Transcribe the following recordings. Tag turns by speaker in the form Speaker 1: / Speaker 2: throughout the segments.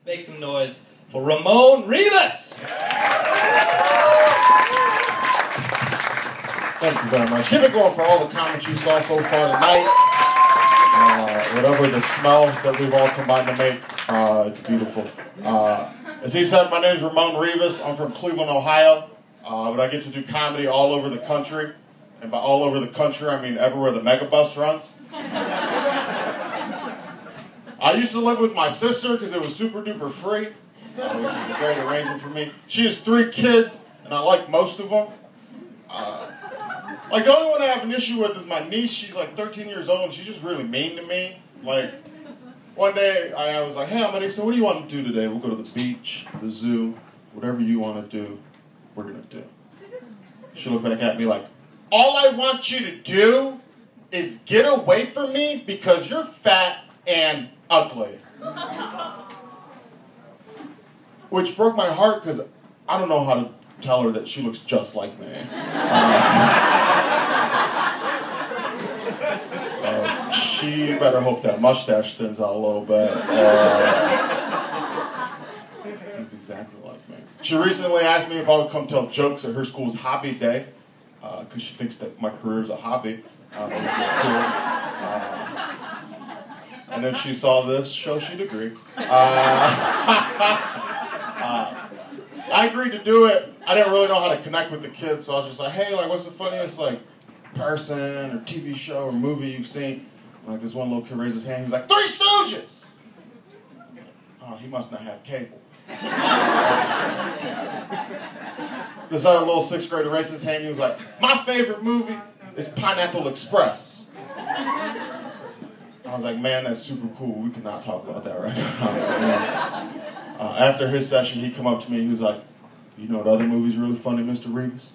Speaker 1: Make some noise for Ramon Rivas!
Speaker 2: Thank you very much. Keep it going for all the comments you saw so far tonight. Whatever the smell that we've all combined to make, it's beautiful. As he said, my name is Ramon Rivas. I'm from Cleveland, Ohio. But I get to do comedy all over the country. And by all over the country, I mean everywhere the megabus runs. I used to live with my sister because it was super duper free, which is a great arrangement for me. She has 3 kids, and I like most of them. Like, the only one I have an issue with is my niece. She's like 13 years old, and she's just really mean to me. Like, one day I was like, hey, I'm gonna, so what do you want to do today? We'll go to the beach, the zoo, whatever you want to do, we're going to do. She looked back at me like, all I want you to do is get away from me because you're fat and ugly. Which broke my heart because I don't know how to tell her that she looks just like me. She better hope that mustache thins out a little bit. It's exactly like me. She recently asked me if I would come tell jokes at her school's hobby day, because she thinks that my career is a hobby, which is cool. And if she saw this show, she'd agree. I agreed to do it. I didn't really know how to connect with the kids, so I was just like, hey, like, what's the funniest, like, person or TV show or movie you've seen? And, like, this one little kid raised his hand, he was like, 3 Stooges! Oh, he must not have cable. This other little 6th grader raised his hand, he was like, my favorite movie is Pineapple Express. I was like, man, that's super cool. We cannot talk about that right now. After his session, he come up to me and he was like, you know what other movie's really funny, Mr. Rivas?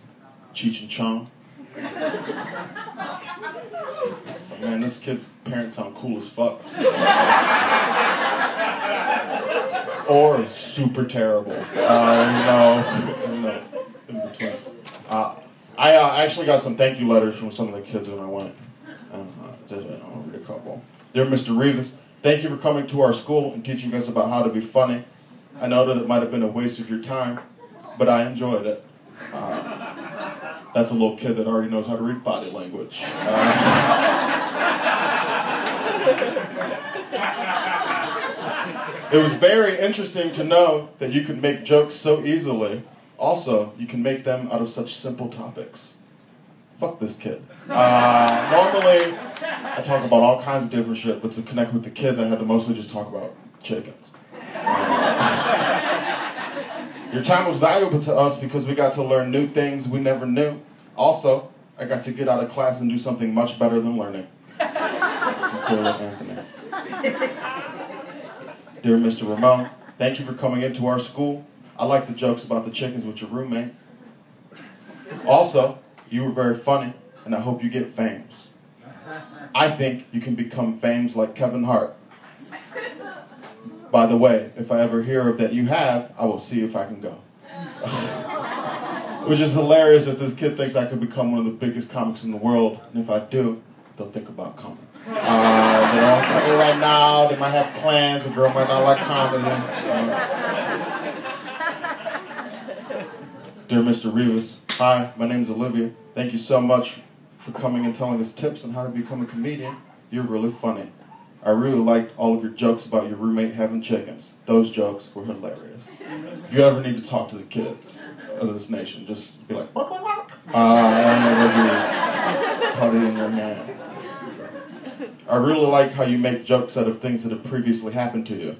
Speaker 2: Cheech and Chong. So, man, this kid's parents sound cool as fuck. Or super terrible. No, in between. I actually got some thank you letters from some of the kids when I went. I'll read a couple. Dear Mr. Rivas, thank you for coming to our school and teaching us about how to be funny. I know that it might have been a waste of your time, but I enjoyed it. That's a little kid that already knows how to read body language. It was very interesting to know that you can make jokes so easily. Also, you can make them out of such simple topics. Fuck this kid. Normally, I talk about all kinds of different shit, but to connect with the kids, I had to mostly just talk about chickens. Your time was valuable to us because we got to learn new things we never knew. Also, I got to get out of class and do something much better than learning. Sincerely, Anthony. Dear Mr. Ramon, thank you for coming into our school. I like the jokes about the chickens with your roommate. Also, you were very funny, and I hope you get famous. I think you can become famous like Kevin Hart. By the way, if I ever hear of that you have, I will see if I can go. Which is hilarious that this kid thinks I could become one of the biggest comics in the world, and if I do, they'll think about coming. They don't think it right now, they might have plans, the girl might not like comedy. Dear Mr. Rivas, hi, my name is Olivia. Thank you so much for coming and telling us tips on how to become a comedian. You're really funny. I really liked all of your jokes about your roommate having chickens. Those jokes were hilarious. If you ever need to talk to the kids of this nation, just be like, bark, bark, bark. And they'll be putty in your hand. I really like how you make jokes out of things that have previously happened to you.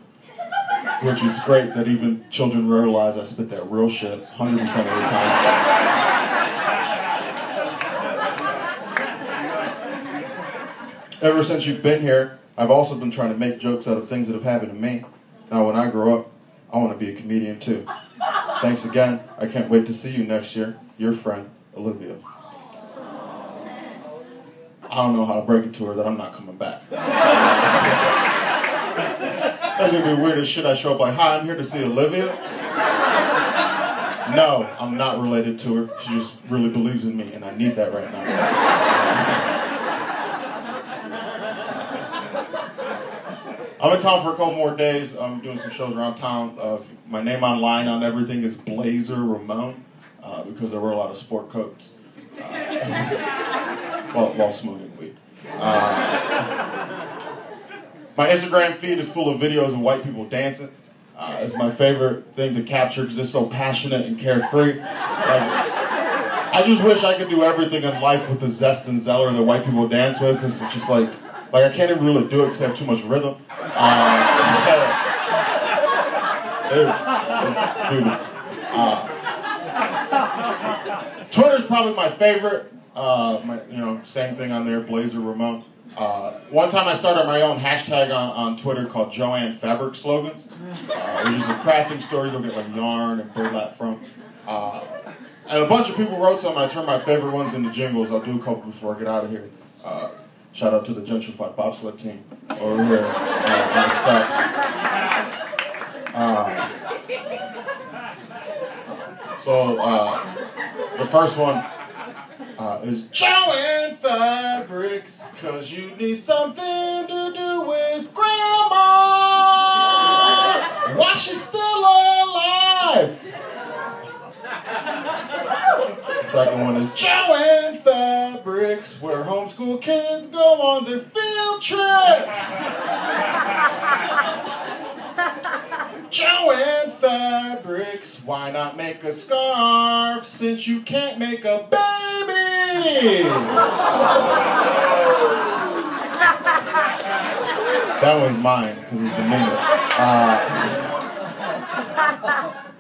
Speaker 2: Which is great that even children realize I spit that real shit 100% of the time. Ever since you've been here, I've also been trying to make jokes out of things that have happened to me. Now when I grow up, I want to be a comedian too. Thanks again. I can't wait to see you next year. Your friend, Olivia. I don't know how to break it to her that I'm not coming back. That's gonna be weird as shit. I show up like, hi, I'm here to see Olivia. No, I'm not related to her. She just really believes in me, and I need that right now. I'm in town for a couple more days. I'm doing some shows around town. My name online on everything is Blazer Ramon because I wear a lot of sport coats while smoking weed. My Instagram feed is full of videos of white people dancing. It's my favorite thing to capture because it's so passionate and carefree. I just wish I could do everything in life with the zest and zealor that white people dance with. It's just like I can't even really do it because I have too much rhythm. It's beautiful. Twitter's probably my favorite. Same thing on there, Blazer Ramon. One time I started my own hashtag on Twitter called Joanne Fabric Slogans, which is a crafting store you go get like yarn and burlap from. And a bunch of people wrote some, and I turned my favorite ones into jingles. I'll do a couple before I get out of here. Shout out to the gentrified bobsled team over here on the steps. The first one is Joanne Fabrics, 'cause you need something to do with Grandma while she's still alive. Second one is Joanne Fabrics, where homeschool kids go on their field trips. Joanne Fabrics, why not make a scarf since you can't make a baby? That one's mine because it's the meanest.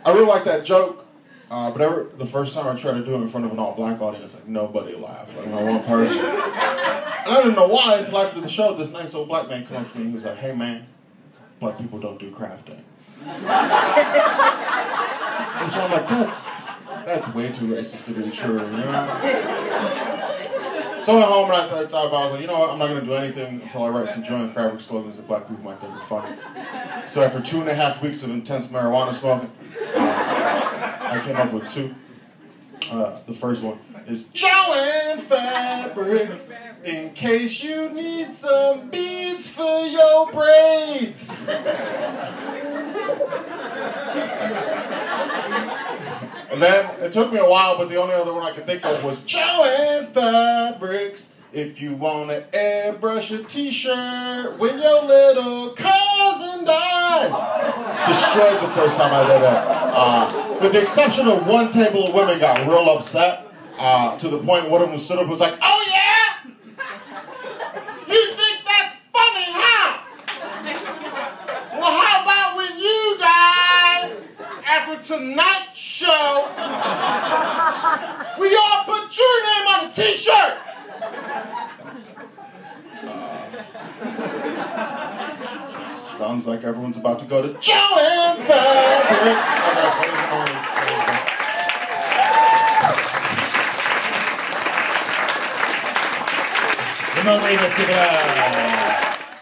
Speaker 2: I really like that joke. But the first time I tried to do it in front of an all-black audience, like nobody laughed, like not one person. And I didn't know why until after the show, this nice old black man came up to me and he was like, "Hey man, black people don't do crafting." And so I'm like, that's way too racist to be true, you know? So I went home and I thought about it, I was like, you know what, I'm not going to do anything until I write some Joanne Fabric slogans that black people might think are funny. So after 2.5 weeks of intense marijuana smoking, I came up with two. The first one is Joanne Fabrics, in case you need some beads for your braids. And then it took me a while, but the only other one I could think of was Joanne Fabrics, if you want to airbrush a t-shirt when your little cousin dies. Destroyed the first time I did that. With the exception of one table of women got real upset to the point one of them stood up and was like, "Oh yeah? You think that's funny, huh? Well, how about when you die after tonight's show, we all put your name on a t-shirt?" Sounds like everyone's about to go to Joanne Fabrics.
Speaker 1: Ramon Rivas, give it up.